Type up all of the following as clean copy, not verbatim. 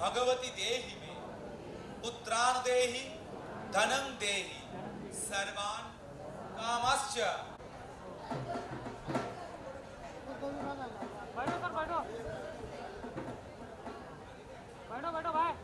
भगवती देहि मे पुत्रान् देहि धनं देहि सर्वान् कामश्च। बैठो सर बैठो बैठो बैठो भाई।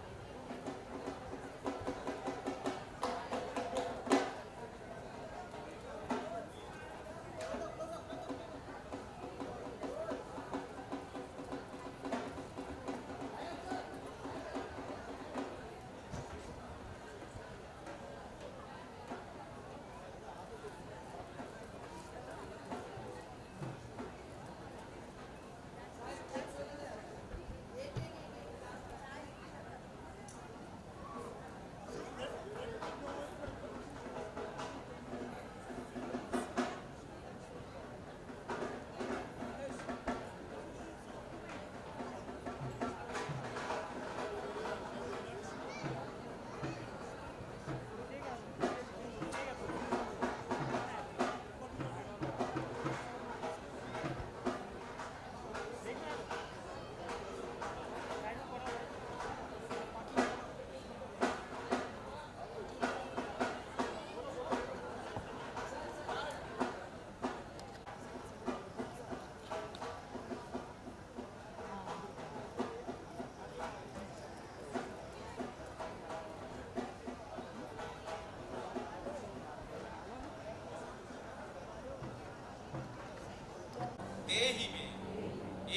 देहि मे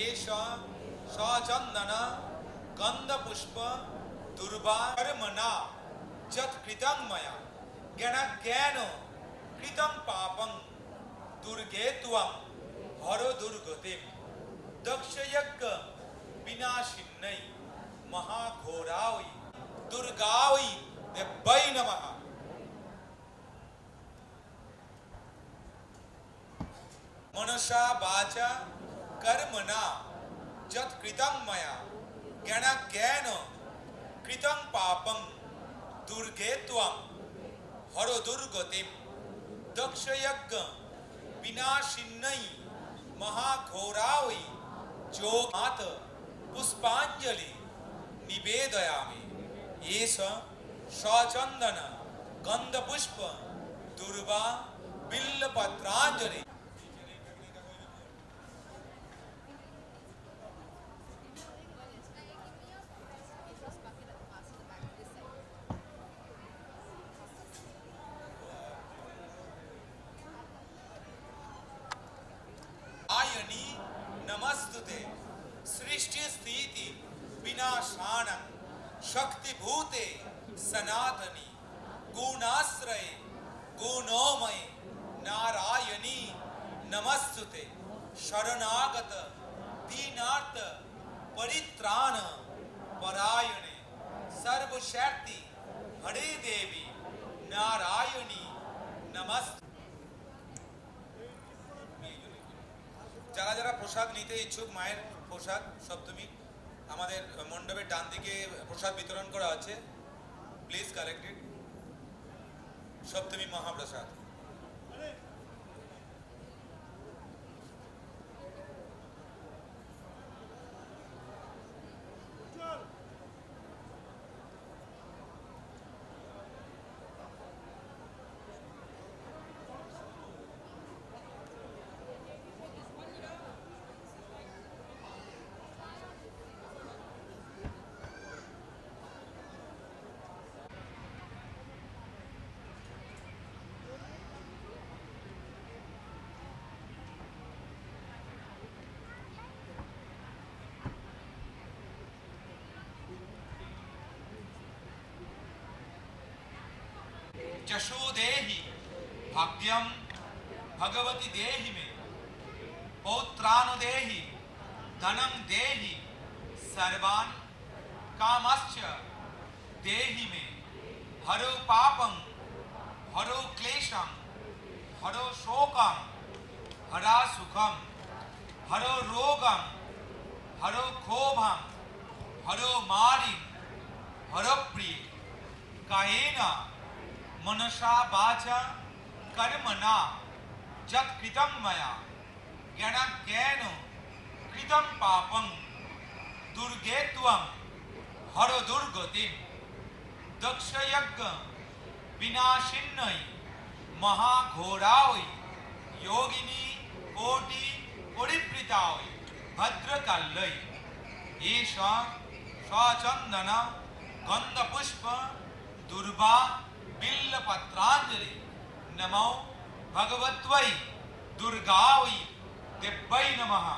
एष सचंदन गंध पुष्प दुर्वा कर्मणा यत् कृतं मया ज्ञान कृतं पापं दुर्गे त्वं हरो दुर्गतिं दक्षयज्ञ विनाशिन्यै महाघोरावै दुर्गावै देवै नमः। मनसा वाचा कर्मणा यत् कृतं मया ज्ञान कृतं पापं दुर्गे त्वं हरो दुर्गतिं दक्षयज्ञ विनाशिन्यै महाघोरावै जोगात् पुष्पांजलि निवेदयामि। एष सचंदन गंधपुष्प दुर्वा बिल्वपत्रांजलि। आयनी नमस्तुते सृष्टि स्थिति विनाशानं शक्तिभूते सनातनी गुणाश्रये गुणोमये नारायणी नमस्तुते शरणागत दीनार्थ परित्राण परायणे सर्वशक्ति हरे देवी नारायणी नमस्ते। যারা যারা প্রসাদ নিতে ইচ্ছুক মায়ের প্রসাদ সপ্তমী আমাদের মণ্ডপের ডান দিকে প্রসাদ বিতরণ করা আছে, প্লিজ কালেক্ট ইট। সপ্তমী মহাপ্রসাদ। जशो देहि भाग्यम भगवती देहि मे पौत्रानु देहि धनं देहि सर्वान् कामश्च देहि मे हरो पापं हरो क्लेशं हरो शोकं हरा सुखं हरो रोगं हरो क्षोभं हरो मारिं हरो प्रिय कायेन मनसा वाचा कर्मणा यत् कृतं मया ज्ञान कृतं पापं दुर्गे त्वं हर दुर्गतिम दक्ष यज्ञ विनाशिन्नय महाघोराय योगिनी कोटि परिवृताय भद्रकाल्यै एषा स्वचंदन गंधपुष्प दुर्वा बिल्लपत्रांजलि नमो भगवत्वै दुर्गावै दिव्यै नमः।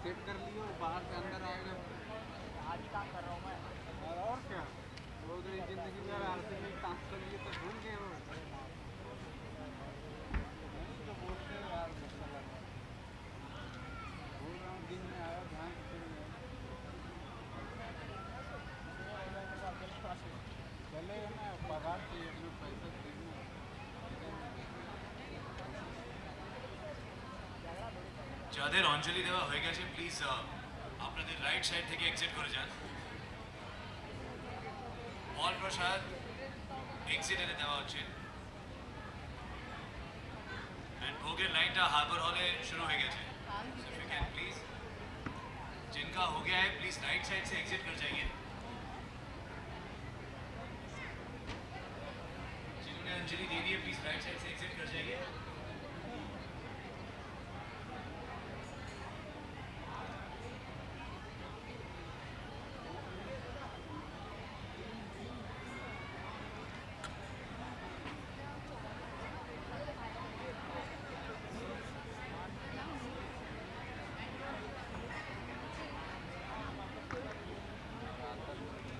सेट कर लियो, बाहर से अंदर आएगा। आज ही काम कर रहा हूँ मैं। और क्या, वो तो जिंदगी में आरती में काम कर लिए तो भूल गए वो। तो बोलते हैं यार, गुस्सा लग रहा है। बोल रहा हूँ दिन में आया ध्यान से चलेगा ना, पगार चाहिए अपने पैसा देना। যাদের অঞ্জলি দেওয়া হয়ে গেছে প্লিজ আপনাদের রাইট সাইড থেকে এক্সিট করে যান। ফল প্রসাদ এক্সিটে দেওয়া হচ্ছে এন্ড ভোগের লাইনটা हार्बर हॉल में शुरू हो गया है। So if you can please, जिनका हो गया है प्लीज राइट साइड से एग्जिट कर जाइए। जिन्होंने अंजलि दे दी है प्लीज राइट साइड से एग्जिट कर जाइए।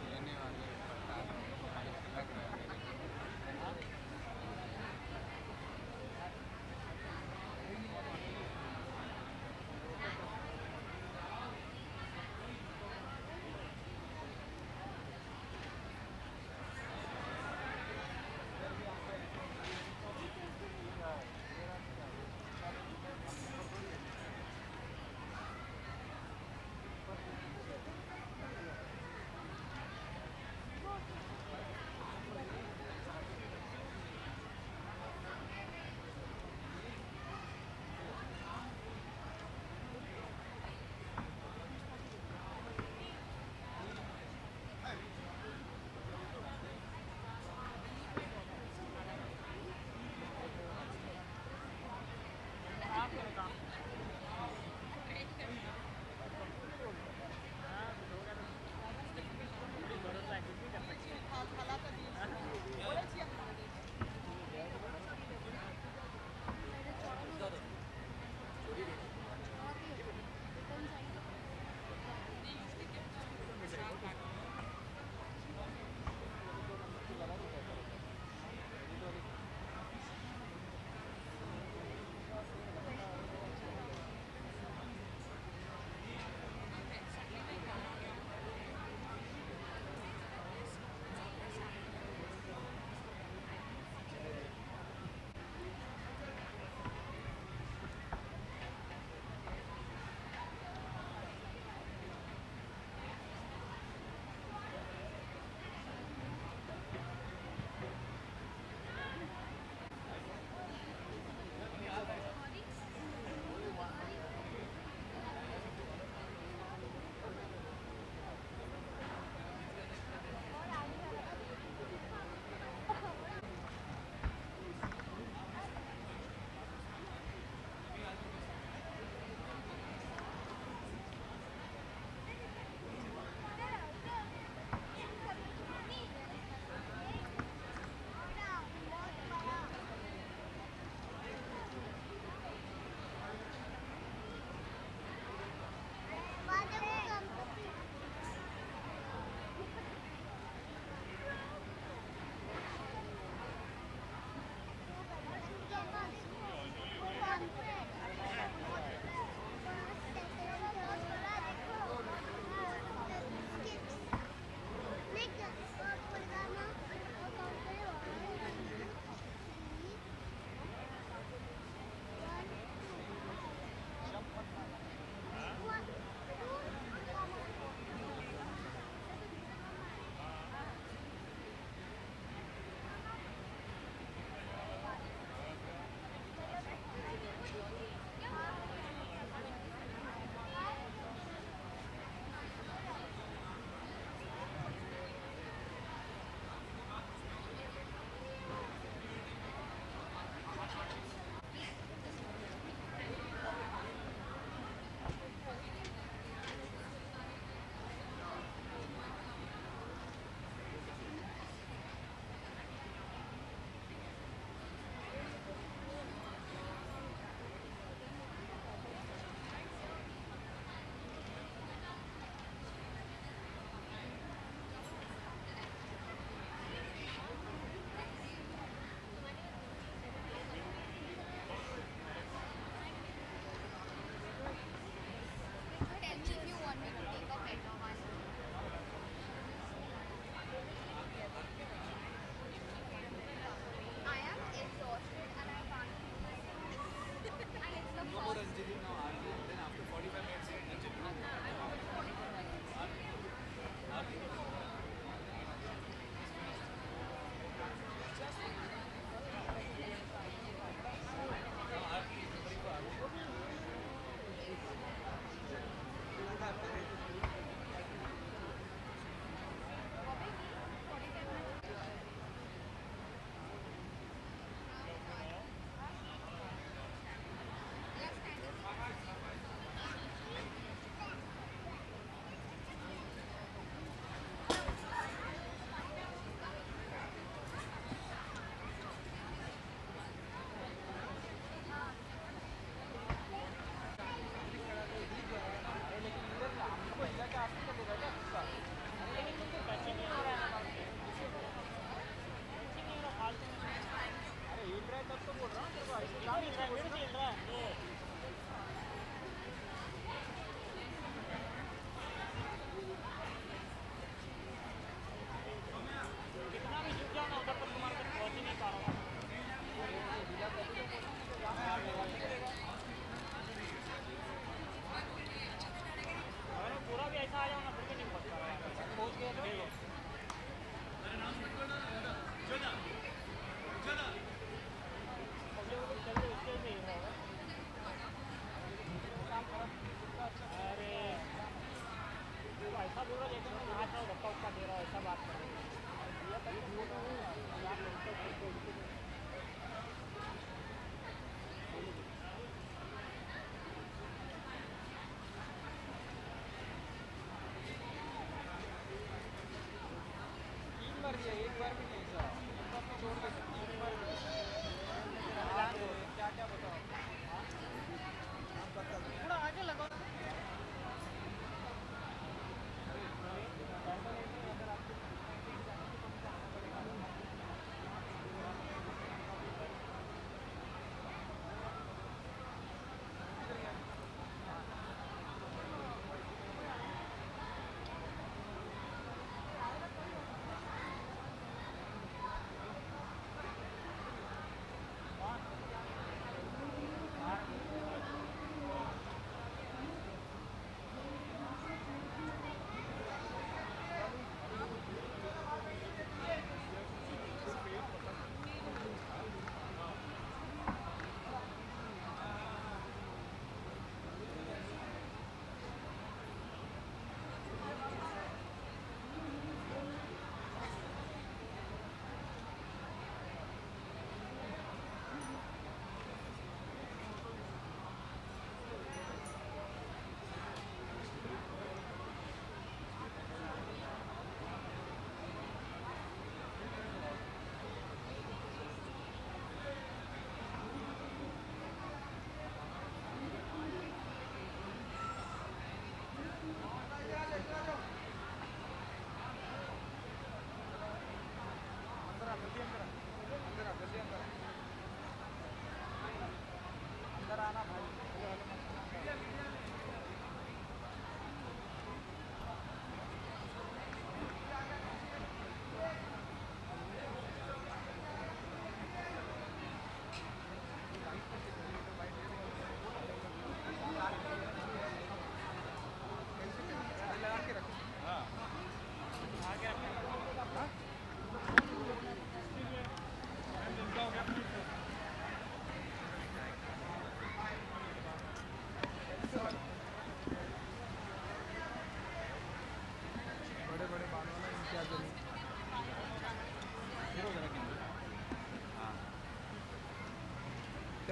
लेने वाले प्रसाद लग रहा है।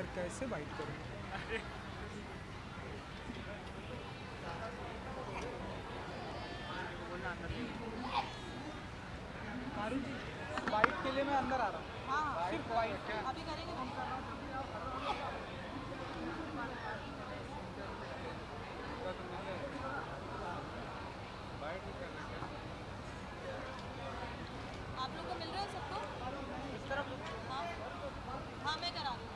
यार कैसे बाइट करूँ? बोलना अंदर से। मारू जी, बाइट के लिए मैं अंदर आ रहा हूँ। हाँ सिर्फ बाइट क्या? अभी करेंगे हम बाइट नहीं करना क्या? आप लोग को मिल रहा है सबको? इस तरफ हाँ हाँ मैं करा रही हूँ।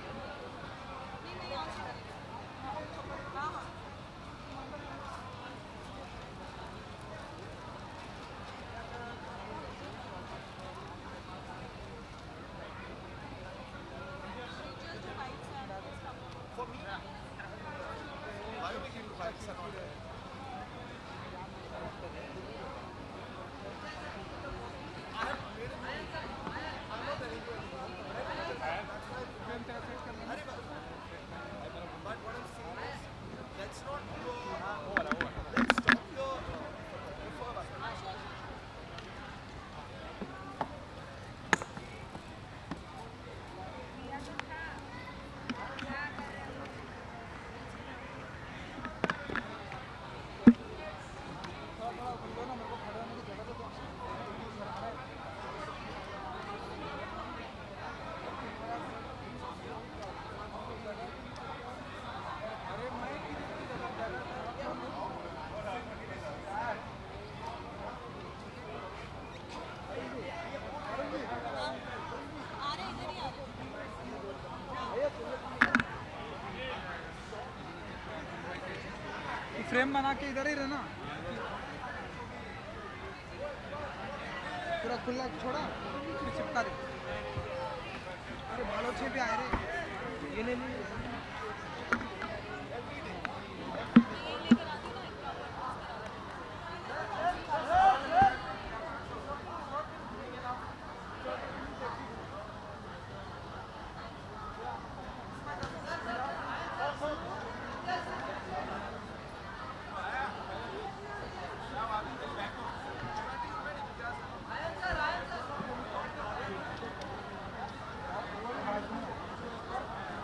नहीं नहीं यहाँ से करेंगे। हाँ हाँ Just the lights and stuff. थोड़ा खुलो ना, मेरे को खड़े होने की जगह तो दो। अरे मैं कितनी जगह आ रहे इधर ही आ रहे। फ्रेम बना के इधर ही रहना। पूरा खुला छोड़ा, फिर चिपका दे। अरे बालों से भी आए रे, ये ले ली। ये लेकर आती ना एक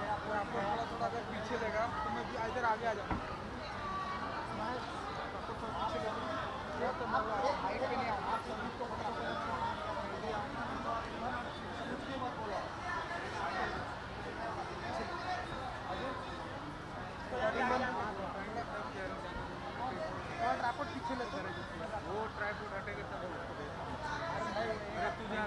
प्रॉपर आपको थोड़ा थोड़ा अगर पीछे लेगा तो मैं भी इधर आगे आ जाऊँगा। मैं आपको थोड़ा पीछे ले लूँ तो मैं हाइट पे नहीं आऊँगा। आप सभी को ट्राइपॉड पीछे ले तो वो ट्राइपॉड हटेगा तब अरे तू जा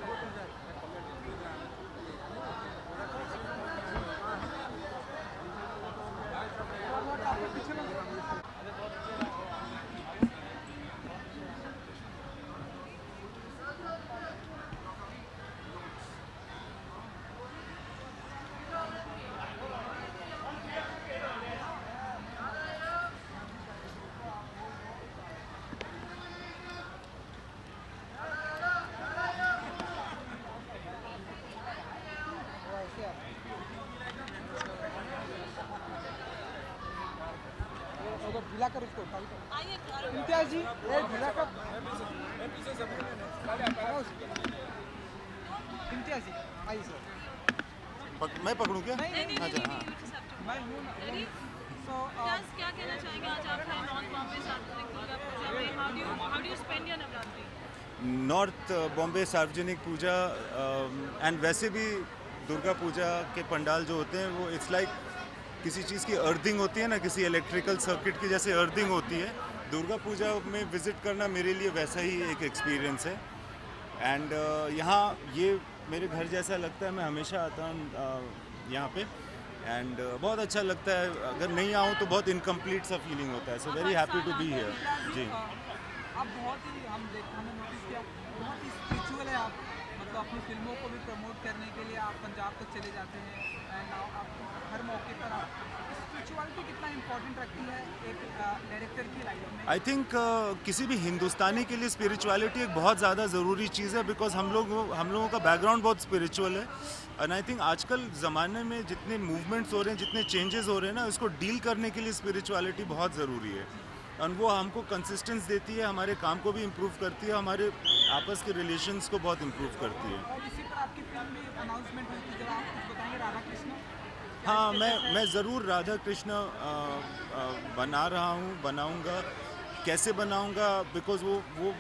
पीछे ले। ढीला कर उसको। आइए इम्तियाज जी, ये ढीला कर। इम्तियाज जी आइए सर। मैं पकड़ूं क्या? नहीं नहीं नहीं नहीं you just have to मैं हूँ ना। ready So, just क्या कहना चाहेंगे आज आप हैं नॉर्थ बॉम्बे सार्वजनिक दुर्गा पूजा में how do you spend your Navratri? North Bombay सार्वजनिक पूजा एंड वैसे भी दुर्गा पूजा के पंडाल जो होते हैं वो इट्स लाइक किसी चीज़ की अर्थिंग होती है ना, किसी इलेक्ट्रिकल सर्किट की जैसे अर्थिंग होती है। दुर्गा पूजा में विज़िट करना मेरे लिए वैसा ही एक एक्सपीरियंस है। एंड यहाँ ये मेरे घर जैसा लगता है। मैं हमेशा आता हूँ यहाँ पे एंड बहुत अच्छा लगता है। अगर नहीं आऊँ तो बहुत इनकम्प्लीट सा फीलिंग होता है। So very happy to be here जी। आप बहुत ही हमने नोटिस किया बहुत ही स्पिरिचुअल है आप। मतलब अपनी फिल्मों को भी प्रमोट करने के लिए आप पंजाब तक चले जाते हैं एंड आप हर मौके पर आप स्पिरिचुअलिटी कितना इम्पोर्टेंट रखती है एक डायरेक्टर की लाइफ में? आई थिंक किसी भी हिंदुस्तानी के लिए स्पिरिचुअलिटी एक बहुत ज़्यादा ज़रूरी चीज़ है, बिकॉज हम लोगों का बैकग्राउंड बहुत स्पिरिचुअल है। एंड आई थिंक आजकल ज़माने में जितने मूवमेंट्स हो रहे हैं, जितने चेंजेस हो रहे हैं ना, उसको डील करने के लिए स्पिरिचुअलिटी बहुत ज़रूरी है। और वो हमको कंसिस्टेंस देती है, हमारे काम को भी इम्प्रूव करती है, हमारे आपस के रिलेशंस को बहुत इम्प्रूव करती है। और इसी पर आपकी फिल्म में अनाउंसमेंट हुई थी, जब आप कुछ बताएंगे राधा कृष्ण? हाँ, मैं ज़रूर राधा कृष्ण बना रहा हूँ, बनाऊँगा। कैसे बनाऊँगा, बिकॉज़ वो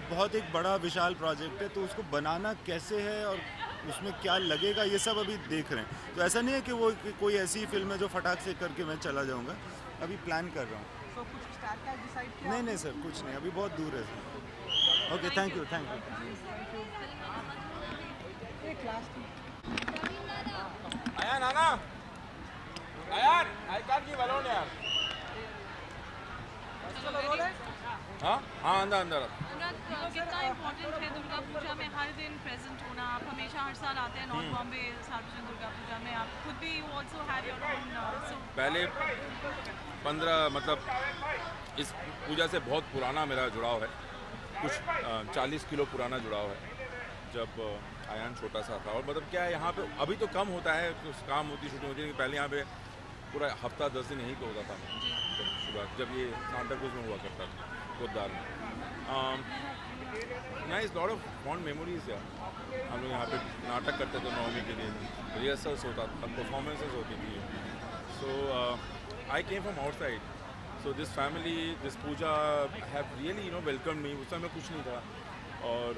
बहुत एक बड़ा विशाल प्रोजेक्ट है, तो उसको बनाना कैसे है और उसमें क्या लगेगा, ये सब अभी देख रहे हैं। तो ऐसा नहीं है कि वो कोई ऐसी फिल्म है जो फटाक से करके मैं चला जाऊँगा, अभी प्लान कर रहा हूँ। तो कुछ स्टार का डिसाइड किया? नहीं सर, कुछ नहीं, अभी बहुत दूर है सर। Okay, thank you. एक last Ayan, Ana. Ayan, I can't give alone यार. हाँ हाँ अंदर अनुराग, कितना इम्पोर्टेंट है दुर्गा पूजा में हर दिन प्रेजेंट होना? आप हमेशा हर साल आते हैं नॉर्थ बॉम्बे सार्वजनिक दुर्गा पूजा में, आप खुद भी you also have your own. पहले 15 मतलब इस पूजा से बहुत पुराना मेरा जुड़ाव है, कुछ 40 किलो पुराना जुड़ाव है। जब आयान छोटा सा था, और मतलब क्या है यहाँ पे अभी तो कम होता है, कुछ काम होती शूटिंग होती है, पहले यहाँ पे पूरा हफ्ता 10 दिन यहीं पे होता था। जब ये सांता क्रूज में हुआ करता था, कोतदार में। Nice, lot of fond memories यार। हम लोग यहाँ पे नाटक करते थे नवमी के दिन, रिहर्सल्स होता था, परफॉर्मेंसेस होती थी। So I came from outside, so this family, this Puja have really welcome me. उस समय कुछ नहीं था, और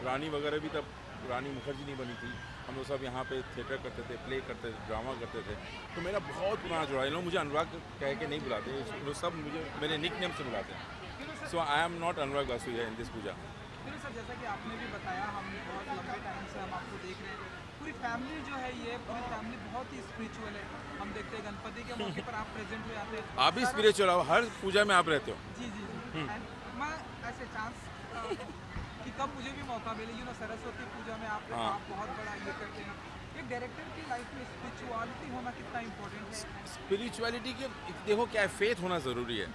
रानी वगैरह भी तब रानी मुखर्जी नहीं बनी थी। हम लोग सब यहाँ पे थिएटर करते थे, प्ले करते थे, ड्रामा करते थे। तो मेरा बहुत पुराना जुड़ा है। लोग मुझे अनुराग कह के नहीं बुलाते, लोग सब मुझे मेरे निक नेम से बुलाते हैं। So I am not Anurag Basu in this Puja. फिर सर, जैसा कि आपने भी बताया, हम बहुत लंबे टाइम से हम आपको देख रहे हैं, पूरी फैमिली जो है, ये पूरी फैमिली बहुत ही स्पिरिचुअल है। हम देखते हैं गणपति के मौके पर आप प्रेजेंट हुए आते हैं। आप भी स्पिरिचुअल हो, हर पूजा में आप रहते हो। जी जी जी। And मैं ऐसे चांस कि कब मुझे भी मौका मिले, सरस्वती पूजा में आप बहुत बड़ा ये करते हैं। एक डायरेक्टर की लाइफ में स्पिरिचुअलिटी होना कितना इम्पोर्टेंट है? स्पिरिचुअलिटी के देखो क्या है, फेथ होना ज़रूरी है।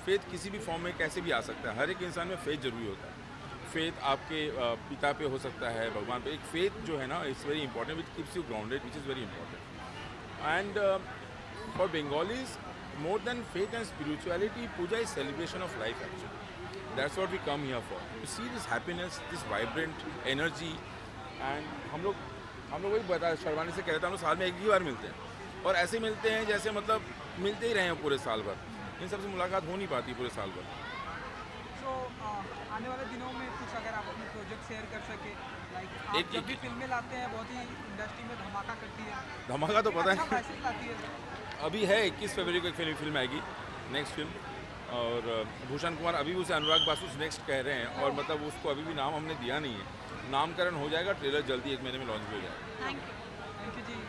फेथ किसी भी फॉर्म में कैसे भी आ सकता है, हर एक इंसान में फेथ ज़रूरी होता है। फेथ आपके पिता पे हो सकता है, भगवान पे। एक फेथ जो है ना, it's very important, which keeps you grounded, which is very important. And for Bengalis, more than faith and spirituality, puja is celebration of life actually. That's what we come here for, to see this happiness, this vibrant energy. And हम लोग वही बता शर्माने से कह रहे थे, हम लोग साल में एक ही बार मिलते हैं, और ऐसे मिलते हैं जैसे मतलब मिलते ही रहे हैं पूरे साल भर। इन सबसे मुलाकात हो नहीं पाती पूरे साल भर। सो आने वाले दिनों में कुछ अगर आप अपने प्रोजेक्ट शेयर कर सके, लाइक आप जब भी फिल्में लाते हैं, बहुत ही इंडस्ट्री में धमाका करती है। धमाका तो पता अच्छा है मैसेज लाती है। अभी है 21 फरवरी को एक फिल्म आएगी, नेक्स्ट फिल्म, और भूषण कुमार अभी भी उसे अनुराग बासु नेक्स्ट कह रहे हैं, और मतलब उसको अभी भी नाम हमने दिया नहीं है। नामकरण हो जाएगा, ट्रेलर जल्दी 1 महीने में लॉन्च भी हो जाएगा। थैंक यू जी।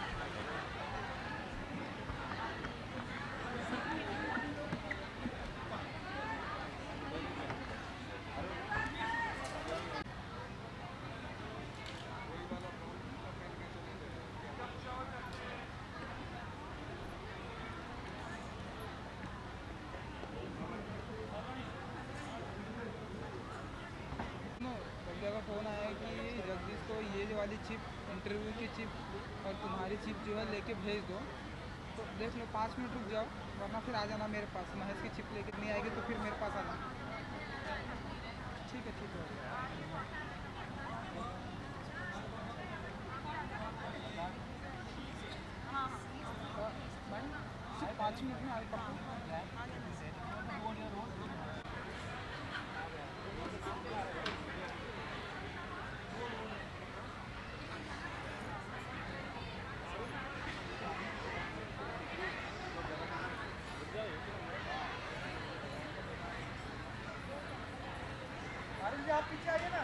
बंदे का फ़ोन आया कि जगदीश को ये वाली चिप, इंटरव्यू की चिप और तुम्हारी चिप जो है लेके भेज दो। तो देख लो, 5 मिनट रुक जाओ, वरना फिर आ जाना मेरे पास। महेश की चिप लेके नहीं आएगी तो फिर मेरे पास आना। ठीक है, ठीक है। सिर्फ 5 मिनट में आ आप पीछे आइए ना।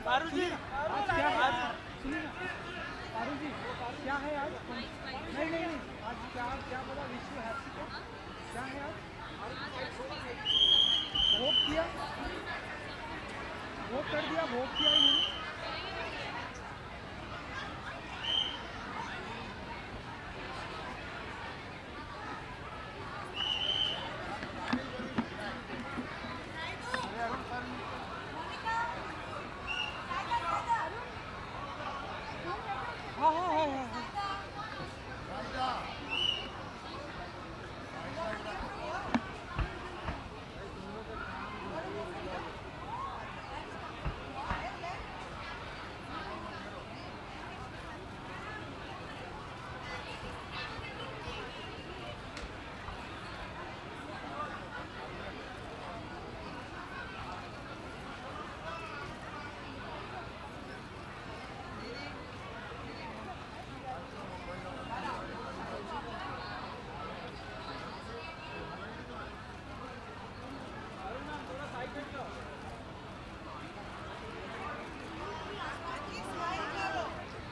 पारुल जी आज क्या है? सुनिए ना पारुल जी क्या है आज? नहीं नहीं नहीं आज क्या क्या बोला? विश यू हैप्पी क्या है आज? वोट किया, वोट कर दिया, वोट किया इन्होंने। हाँ हाँ हाँ हाँ हाँ।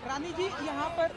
रानी जी यहाँ पर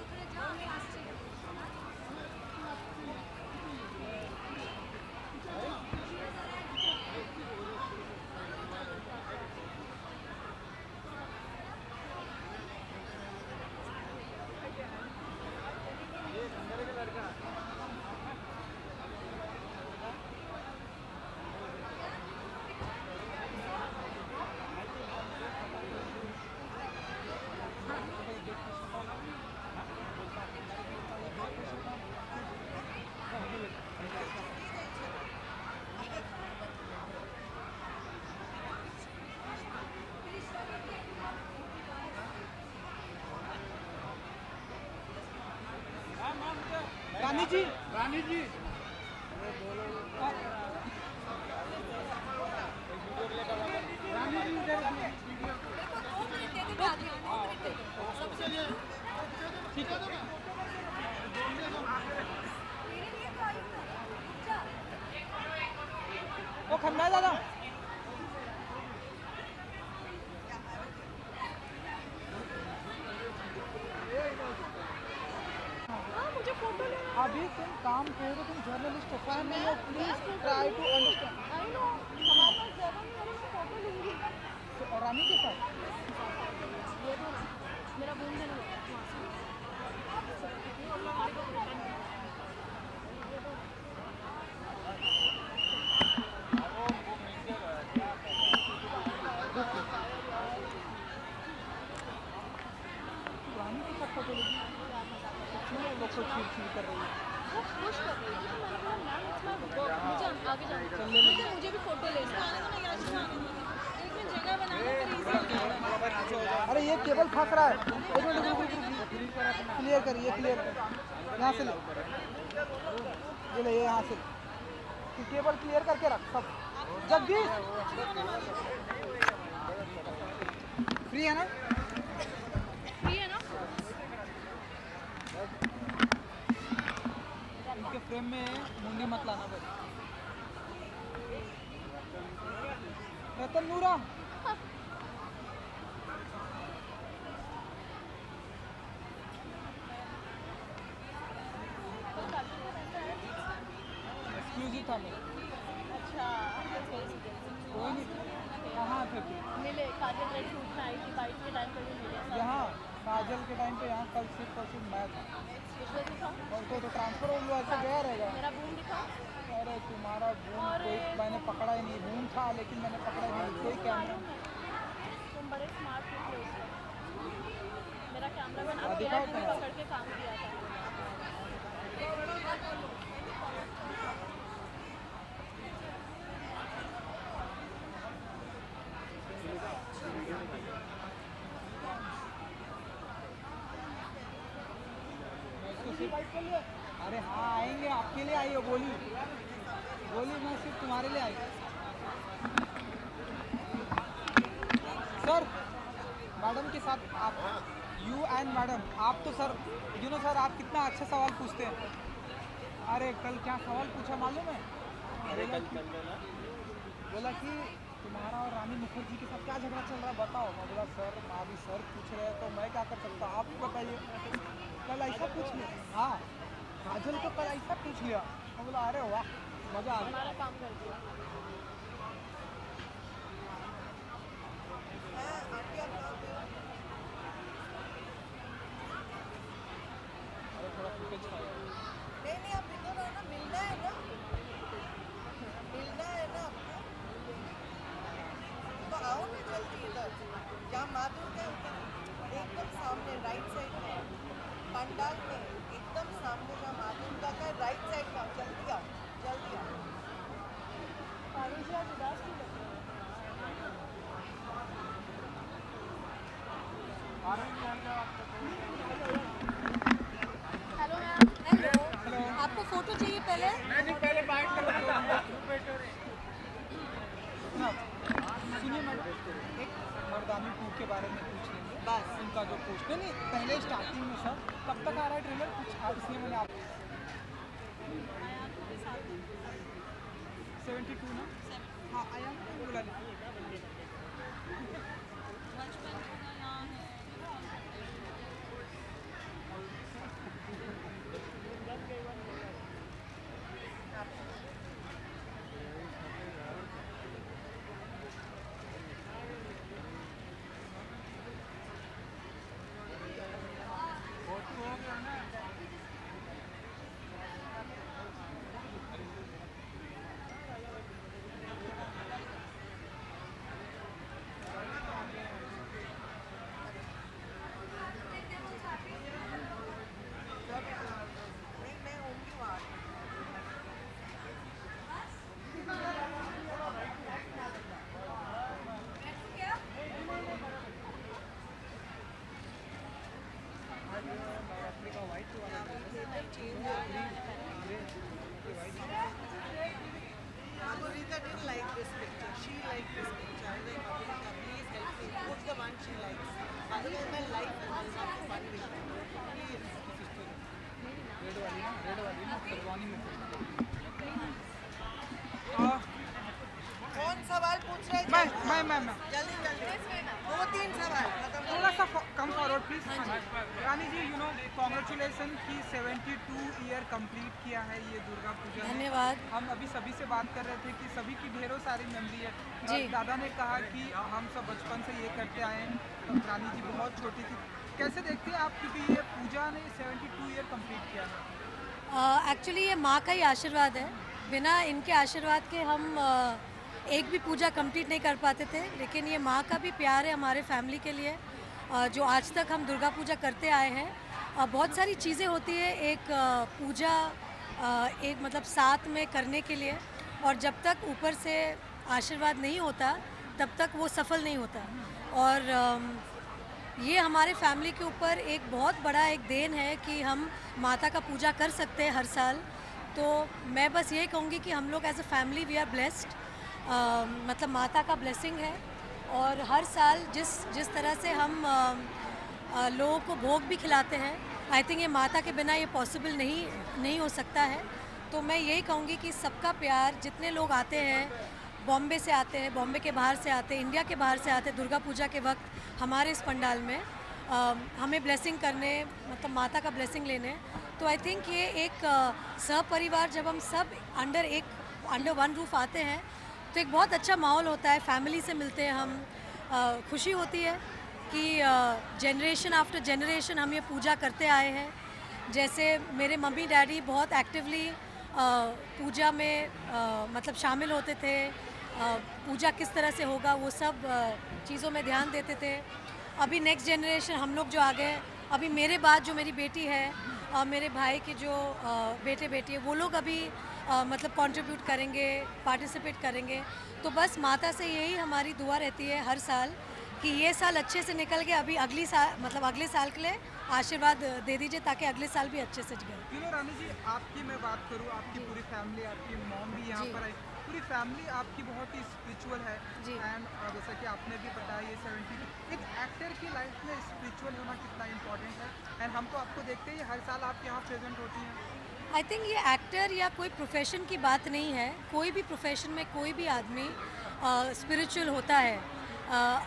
रानी जी रानी जी ठीक है वो खन्ना है दादा मुझे फोटो लेना अभी तुम काम करो, तुम जर्नलिस्ट हो, फैन नहीं हो, please try to understand. I know हमारे पास जगह नहीं है, मैं फोटो लूंगी। रानी के साथ ये दो ना, मेरा बूम देने लगा रानी के साथ फोटो लेगी, क्यों लोग को छीड़ कर रही है? वो खुश कर रही है, मैंने बोला मैम इतना मुझे आगे जाना चल ले ले। मुझे भी फोटो लेना है। एक मिनट जगह बनाना प्लीज। अरे ये केबल फंस रहा है, एक मिनट रुक, क्लियर करिए, क्लियर कर यहाँ से ले, ये ले, ये यहाँ से तू केबल क्लियर करके रख सब। जगदीश फ्री है ना? फ्री है ना? उनके फ्रेम में मुंडी मत लाना बस। रतन नूरा एक्सक्लूसिव था मेरा। अच्छा कोई नहीं, कहाँ थे तुम? मिले काजल रेड सूट में आई थी, बाइट के टाइम पे भी मिले। यहाँ काजल के टाइम पे, यहाँ कल सिर्फ और सिर्फ मैं था। पिछले दिखाओ और तो ट्रांसफर हो गया, ऐसे गया रहेगा। मेरा बूम दिखाओ। अरे तुम्हारा बूम कोई मैंने पकड़ा ही नहीं, बूम था लेकिन मैंने पकड़ा ही नहीं, कोई कैमरा। तुम बड़े स्मार्ट निकले उससे। मेरा कैमरा मैन हाँ, अकेला दिखाओ भी तो। पकड़ के काम किया था। अरे हाँ आएंगे, आपके लिए आई हो, गोली गोली मैं सिर्फ तुम्हारे लिए आई। सर मैडम के साथ आप, यू एंड मैडम, आप तो सर यू नो सर, आप कितना अच्छा सवाल पूछते हैं। अरे कल क्या सवाल पूछा मालूम है? बोला कि तुम्हारा और रानी मुखर्जी के साथ क्या झगड़ा चल रहा है बताओ। मैं बोला सर अभी सर पूछ रहे हैं तो मैं क्या कर सकता हूँ, आप बताइए। कल ऐसा पूछ लिया, हाँ काजल को कल ऐसा पूछ लिया। मैं बोला अरे वाह मज़ा आ गया। काम कर दिया। अरे थोड़ा फुटेज था यार। नहीं आप इधर हो ना, मिलना है ना, मिलना है ना आपको, तो आओ ना जल्दी इधर। जहाँ माधुर का एकदम सामने राइट साइड में पंडाल में एकदम सामने जहाँ माधुर का है राइट साइड में आओ, जल्दी आओ जल्दी आओ। पारुषा उदास क्यों लग रही है? Hello ma'am. हेलो, आपको फोटो चाहिए पहले? पहले बाइट करो। सुनिए मैडम, एक मर्दानी 2 के बारे में पूछ लेंगे बस। उनका जो पूछते नहीं पहले स्टार्टिंग में सर कब तक आ रहा है ट्रेलर कुछ इसलिए मैंने आप 72 ना। हाँ आया बोला नहीं मैं होंगी वहाँ। नवरात्रि का वाइट वाला चेंज हो Madhurita didn't like this picture. She liked this picture. I was like, Madhurita, please help me. Put the one she likes. Otherwise, my life will not have fun with you. Please. Red वाली ना शेरवानी में कौन सवाल पूछ रहे हैं? मैं जल्दी जल्दी 2-3 सवाल खत्म करो। थोड़ा सा कम forward please. Rani ji you know congratulation कि 72 ईयर कंप्लीट किया है ये दुर्गा पूजा में। धन्यवाद। हम अभी सभी से बात कर रहे थे कि सभी की ढेरों सारी मेमोरी है। जी। दादा ने कहा कि हम सब बचपन से ये करते आए हैं। रानी जी बहुत छोटी थी, कैसे देखते हैं आप क्योंकि ये पूजा ने 72 ईयर कंप्लीट किया है? एक्चुअली ये माँ का ही आशीर्वाद है। बिना इनके आशीर्वाद के हम एक भी पूजा कंप्लीट नहीं कर पाते थे, लेकिन ये माँ का भी प्यार है हमारे फैमिली के लिए जो आज तक हम दुर्गा पूजा करते आए हैं। बहुत सारी चीज़ें होती है एक पूजा एक मतलब साथ में करने के लिए, और जब तक ऊपर से आशीर्वाद नहीं होता तब तक वो सफल नहीं होता। और ये हमारे फैमिली के ऊपर एक बहुत बड़ा एक देन है कि हम माता का पूजा कर सकते हैं हर साल। तो मैं बस यही कहूँगी कि हम लोग as a family we are blessed, मतलब माता का ब्लेसिंग है। और हर साल जिस तरह से हम लोगों को भोग भी खिलाते हैं, आई थिंक ये माता के बिना ये पॉसिबल नहीं हो सकता है। तो मैं यही कहूँगी कि सबका प्यार, जितने लोग आते हैं, बॉम्बे से आते हैं, बॉम्बे के बाहर से आते हैं, इंडिया के बाहर से आते हैं दुर्गा पूजा के वक्त हमारे इस पंडाल में हमें ब्लेसिंग करने, मतलब माता का ब्लेसिंग लेने। तो आई थिंक ये एक सहपरिवार जब हम सब अंडर वन रूफ आते हैं तो एक बहुत अच्छा माहौल होता है, फैमिली से मिलते हैं हम। खुशी होती है कि जनरेशन आफ्टर जनरेशन हम ये पूजा करते आए हैं। जैसे मेरे मम्मी डैडी बहुत एक्टिवली पूजा में मतलब शामिल होते थे, पूजा किस तरह से होगा वो सब चीज़ों में ध्यान देते थे। अभी नेक्स्ट जनरेशन हम लोग जो आ गए, अभी मेरे बाद जो मेरी बेटी है और मेरे भाई के जो बेटे बेटी है, वो लोग अभी मतलब कंट्रीब्यूट करेंगे, पार्टिसिपेट करेंगे। तो बस माता से यही हमारी दुआ रहती है हर साल कि ये साल अच्छे से निकल के अभी अगली साल मतलब अगले साल के लिए आशीर्वाद दे दीजिए ताकि अगले साल भी अच्छे से जाए। यू नो रानी जी, आपकी मैं बात करूँ, आपकी पूरी फैमिली, आपकी मॉम भी यहाँ पर आई, पूरी फैमिली आपकी बहुत ही स्पिरिचुअल है। जी। एंड जैसा कि आपने भी बताया ये 72 एक एक्टर की लाइफ में स्पिरिचुअल होना कितना इम्पोर्टेंट है। एंड हम तो आपको देखते ही हर साल आप यहाँ प्रेजेंट होती हैं। आई थिंक ये एक्टर या कोई प्रोफेशन की बात नहीं है। कोई भी प्रोफेशन में कोई भी आदमी स्पिरिचुअल होता है।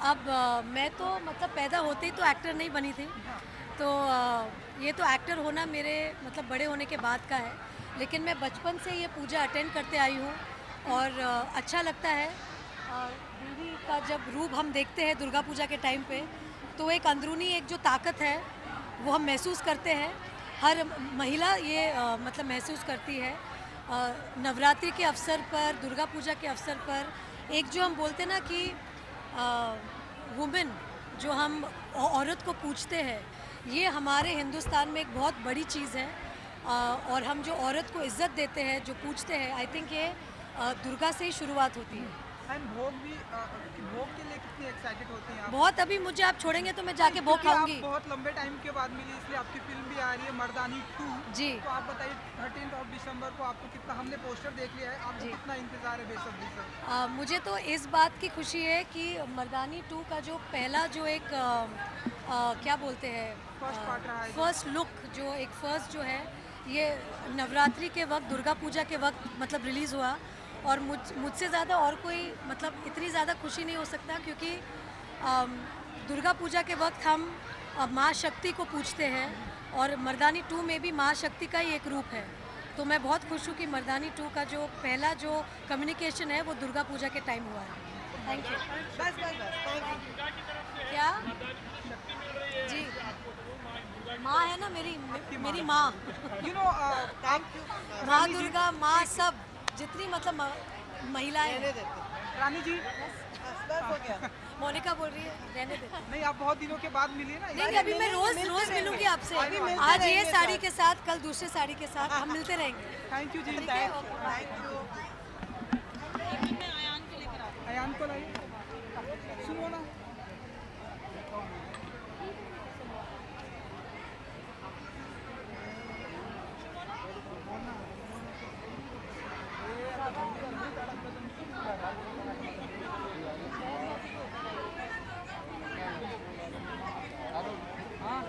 अब मैं तो मतलब पैदा होते ही तो एक्टर नहीं बनी थी, तो ये तो एक्टर होना मेरे मतलब बड़े होने के बाद का है, लेकिन मैं बचपन से ये पूजा अटेंड करते आई हूँ और अच्छा लगता है। देवी का जब रूप हम देखते हैं दुर्गा पूजा के टाइम पे, तो एक अंदरूनी एक जो ताकत है वो हम महसूस करते हैं। हर महिला ये मतलब महसूस करती है। नवरात्रि के अवसर पर, दुर्गा पूजा के अवसर पर एक जो हम बोलते ना कि वुमेन, जो हम औरत को पूजते हैं, ये हमारे हिंदुस्तान में एक बहुत बड़ी चीज़ है। और हम जो औरत को इज्जत देते हैं, जो पूजते हैं, आई थिंक ये दुर्गा से ही शुरुआत होती है। एंड भोग भी भोग के लिए कितनी एक्साइटेड होती हैं आप? बहुत। अभी मुझे आप छोड़ेंगे तो मैं जाके भोग क्योंकि खाऊंगी। आप बहुत लंबे टाइम के बाद मिली, इसलिए आपकी फिल्म भी आ रही है मर्दानी 2। जी। तो आप बताइए 13 दिसंबर को आपको कितना, हमने पोस्टर देख लिया है, आपको जी। कितना इंतजार है बेसब्री से? मुझे तो इस बात की खुशी है कि मर्दानी 2 का जो पहला जो एक क्या बोलते हैं, First part रहा है। फर्स्ट लुक, जो एक फर्स्ट जो है, ये नवरात्रि के वक्त, दुर्गा पूजा के वक्त मतलब रिलीज़ हुआ। और मुझसे ज़्यादा और कोई मतलब इतनी ज़्यादा खुशी नहीं हो सकता, क्योंकि दुर्गा पूजा के वक्त हम माँ शक्ति को पूजते हैं और मर्दानी 2 में भी माँ शक्ति का ही एक रूप है। तो मैं बहुत खुश हूँ कि मर्दानी 2 का जो पहला जो कम्युनिकेशन है वो दुर्गा पूजा के टाइम हुआ है। Thank you. बस थैंक यू। क्या जी, माँ है ना मेरी माँ। You know thank you. माँ दुर्गा, माँ सब जितनी मतलब महिलाएं रहने हैं। देते। रानी जी, बस हो गया। मोनिका बोल रही है रहने दे। नहीं आप बहुत दिनों के बाद मिली ना। नहीं, अभी मैं रोज मिलूंगी आपसे। अभी मिलते आज ये रहेंगे साड़ी सब। के साथ, कल दूसरे साड़ी के साथ हम मिलते रहेंगे। थैंक यू जी। ठीक है? Thank you. मैं आयान को लेकर आती हूँ। अयान को लाइए, सुनो ना। हाँ,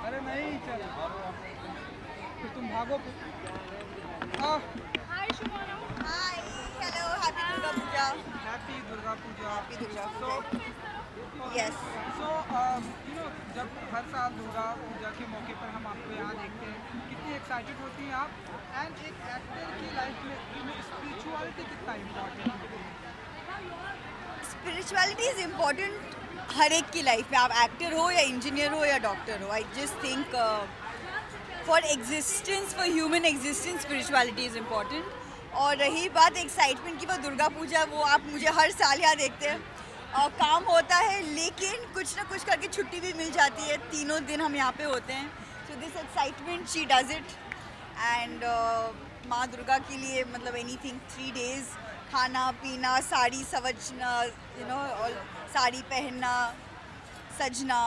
अरे नहीं चल, तो तुम भागो फिर। Hi Shubhana. Hi, hello, happy Durga Puja. Happy Durga Puja. Happy Durga So, Puja. Yes. So you know, जब हर साल दुर्गा पूजा के मौके पर हम आपको यहाँ देखते हैं, कितनी एक्साइटेड होती हैं आप? एंड एक एक्टर की लाइफ में स्पिरिचुअलिटी कितना इम्पोर्टेंट है? स्पिरिचुअलिटी इज इम्पोर्टेंट हर एक की लाइफ में, आप एक्टर हो या इंजीनियर हो या डॉक्टर हो। I just think for existence, for human existence, spirituality is important. और रही बात एक्साइटमेंट की, वो दुर्गा पूजा, वो आप मुझे हर साल यहाँ देखते हैं। काम होता है, लेकिन कुछ ना कुछ करके छुट्टी भी मिल जाती है। 3 दिन हम यहाँ पे होते हैं। So this excitement, she does it. And माँ दुर्गा के लिए मतलब एनीथिंग, 3 days, खाना पीना, साड़ी सवजना, यू नो, और साड़ी पहनना, सजना,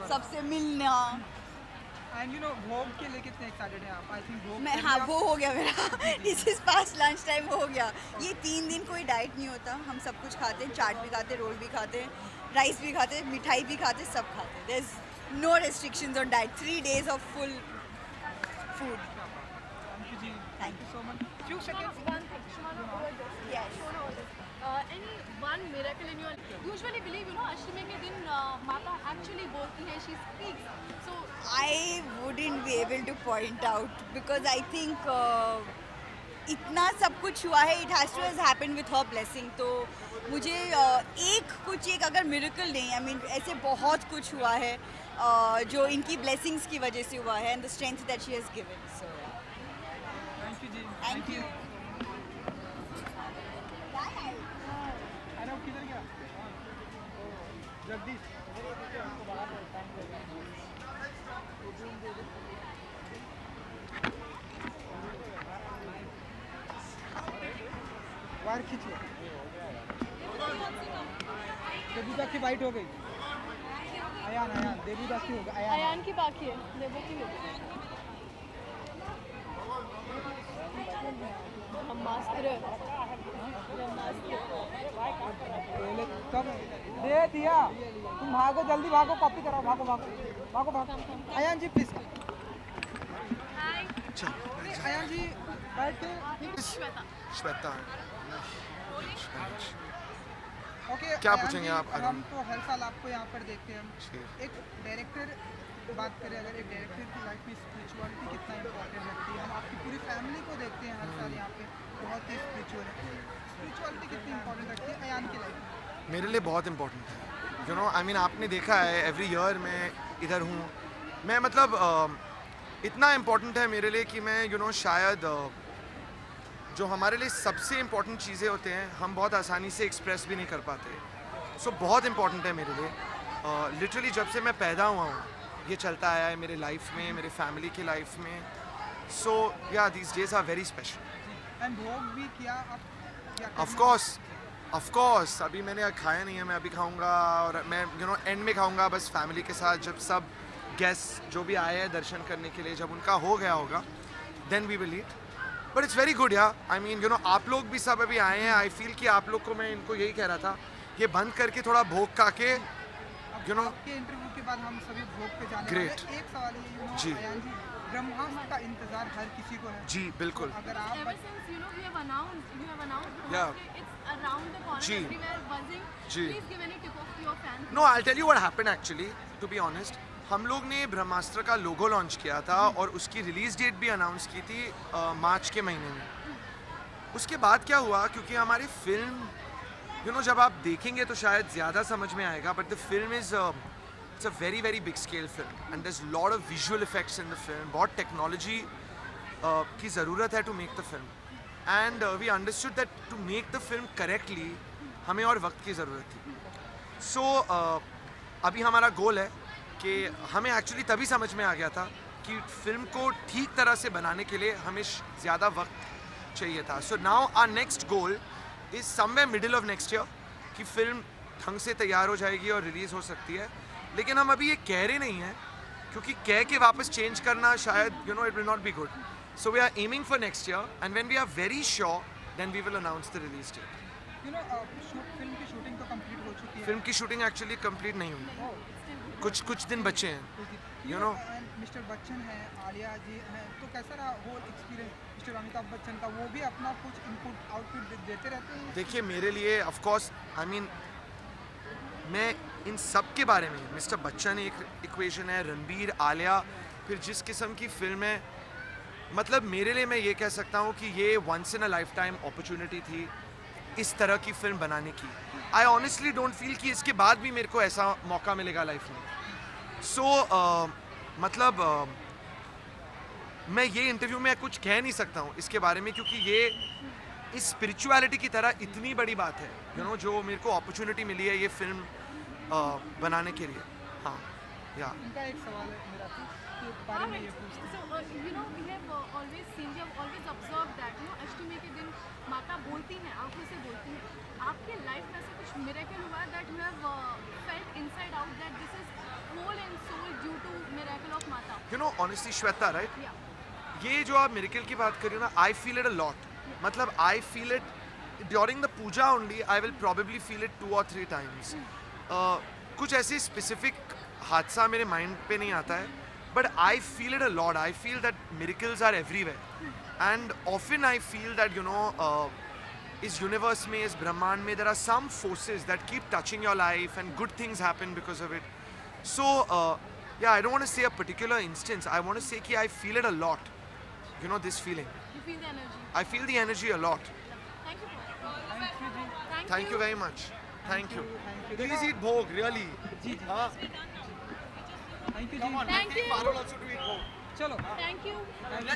सबसे मिलना। एंड यू नो, भोग के लिए कितने एक्साइटेड हैं आप? आई थिंक भोग मैं, हाँ, वो हो गया मेरा। This is pass lunch time, हो गया। ये 3 दिन कोई डाइट नहीं होता, हम सब कुछ खाते हैं, चाट भी खाते हैं, रोल भी खाते हैं, राइस भी खाते हैं, मिठाई भी खाते हैं, सब खाते हैं। There is no restrictions on diet. 3 days off full food. Thank you ji, Thank thank you so much. Few seconds. One thing, Shumana, over this. Yes. Shona, over this. Any one miracle in your usually believe, you know, अष्टमी के दिन माता actually बोलती है, she speaks. So I wouldn't be able to point out because I think इतना सब कुछ हुआ है, it has to has happened with her blessing. तो मुझे एक अगर मिरेकल नहीं, आई मीन ऐसे बहुत कुछ हुआ है जो इनकी ब्लेसिंग्स की वजह से हुआ है, and the strength that she has given. So thank you ji. Thank you. अरे वो किधर गया? जगदीश। वायर खींच लो। देवूदास की वाइट हो गई। अयान देवूदास की हो गई। अयान की बाकी है, देवो की हो गई। ब्रह्मास्त्र। पहले कब दे दिया? तुम भागो, जल्दी भागो, कॉपी कराओ, भागो। अयान जी प्लीज। अयान जी बैठ के। श्वेता। श्वेता ओके क्या अयान पूछेंगे जी, आप? हम तो हर साल आपको यहाँ पर देखते हैं जी। हम। एक डायरेक्टर बात करें, अगर एक डायरेक्टर की लाइफ में स्पिरिचुअलिटी कितना इंपॉर्टेंट लगती है, हम आपकी पूरी फैमिली को देखते हैं हर साल यहाँ पे, बहुत ही स्पिरिचुअल है। स्पिरिचुअलिटी कितनी इंपॉर्टेंट लगती है अयान की लाइफ में? मेरे लिए बहुत इम्पोर्टेंट है। यू नो आई मीन आपने देखा है एवरी ईयर मैं इधर हूँ, मैं मतलब इतना इम्पोर्टेंट है मेरे लिए कि मैं शायद जो हमारे लिए सबसे इम्पोर्टेंट चीज़ें होते हैं हम बहुत आसानी से एक्सप्रेस भी नहीं कर पाते। सो बहुत इम्पोर्टेंट है मेरे लिए। लिटरली जब से मैं पैदा हुआ हूँ ये चलता आया है मेरे लाइफ में, मेरे फैमिली के लाइफ में। So yeah these days are very special. And भोग भी किया आप? ऑफ कोर्स अभी मैंने खाया नहीं है, मैं अभी खाऊंगा और मैं एंड में खाऊंगा बस फैमिली के साथ, जब सब गेस्ट जो भी आए हैं दर्शन करने के लिए जब उनका हो गया होगा then we will eat. But it's very good yeah I mean आप लोग भी सब अभी आए हैं। आई फील कि आप लोग को मैं इनको यही कह रहा था ये बंद करके थोड़ा भोग खा के आपके इंटरव्यू के बाद हम सभी भोग पे जाने वाले Great. हैं। एक सवाल ये जी। अयान जी, ब्रह्मास्त्र का इंतजार हर किसी को है। जी बिल्कुल। अगर आप Ever since we have announced, Yeah. it's around the corner, जी। everywhere buzzing. जी। Please give any tip of your fans. No I tell you what happened actually to be honest. हम लोग ने ब्रह्मास्त्र का लोगो लॉन्च किया था और उसकी रिलीज डेट भी अनाउंस की थी मार्च के महीने में। उसके बाद क्या हुआ, क्योंकि हमारी फिल्म जब आप देखेंगे तो शायद ज़्यादा समझ में आएगा, but the film is it's a very very big scale film and there is lot of visual effects in the film. बहुत टेक्नोलॉजी की ज़रूरत है to make the film and we understood that to make the film correctly हमें और वक्त की ज़रूरत थी। सो अभी हमारा गोल है कि हमें एक्चुअली तभी समझ में आ गया था कि फिल्म को ठीक तरह से बनाने के लिए हमें ज़्यादा वक्त चाहिए था। So now our next goal is somewhere middle of next year कि फिल्म ढंग से तैयार हो जाएगी और रिलीज़ हो सकती है। लेकिन हम अभी ये कह रहे नहीं हैं क्योंकि कह के वापस चेंज करना शायद it will not be good. So we are aiming for next year and when we are very sure then we will announce the release date. Film की शूटिंग तो कंप्लीट हो चुकी है। फिल्म की शूटिंग एक्चुअली कंप्लीट नहीं हुई, कुछ दिन बचे हैं। मिस्टर बच्चन है, आलिया जी हैं, तो कैसा रहा whole experience mister Amitabh Bachchan का? वो भी अपना कुछ इनपुट आउटपुट देते रहते हैं। देखिए मेरे लिए ऑफ कोर्स आई मीन मैं इन सब के बारे में, मिस्टर बच्चन एक इक्वेशन है, रणबीर, आलिया, फिर जिस किस्म की फिल्म है, मतलब मेरे लिए मैं ये कह सकता हूँ कि ये once in a lifetime opportunity थी इस तरह की फिल्म बनाने की। आई ऑनेस्टली डोंट फील कि इसके बाद भी मेरे को ऐसा मौका मिलेगा लाइफ में। सो मतलब मैं ये इंटरव्यू में कुछ कह नहीं सकता हूँ इसके बारे में, क्योंकि ये इस स्पिरिचुअलिटी की तरह इतनी बड़ी बात है जो मेरे को अपॉर्चुनिटी मिली है ये फिल्म बनाने के लिए। हाँ या इनका एक सवाल है मेरा कि बारे में ये पूछते हैं। So, we have always seen, we have always observed that, अष्टमी के दिन माता बोलती हैं, आंखों से बोलती हैं। आपके लाइफ में ऐसा कुछ मिरेकल हुआ that you have felt inside out that this is whole and soul due to miracle of माता? Honestly Shweta right, Yeah. ये जो आप मिरेकल की बात कर रही हो ना, I feel it a lot. मतलब I feel it during the Puja only, I will probably feel it 2 or 3 times। कुछ ऐसी स्पेसिफिक हादसा मेरे माइंड पे नहीं आता है, but I feel it a lot. I feel that miracles are everywhere and often I feel that इस universe में, इस ब्रह्मांड में, there are some forces that keep touching your life and good things happen because of it. So yeah, I don't want to say a particular instance. I want to say कि I feel it a lot. This feeling. You feel the energy. I feel the energy a lot. Thank you. Thank you ji. Thank you very much. Thank you. Thank you. Please eat bhog, really. जी हाँ. Thank you Come जी। on. Thank you. Parul also to eat bhog. चलो Thank you.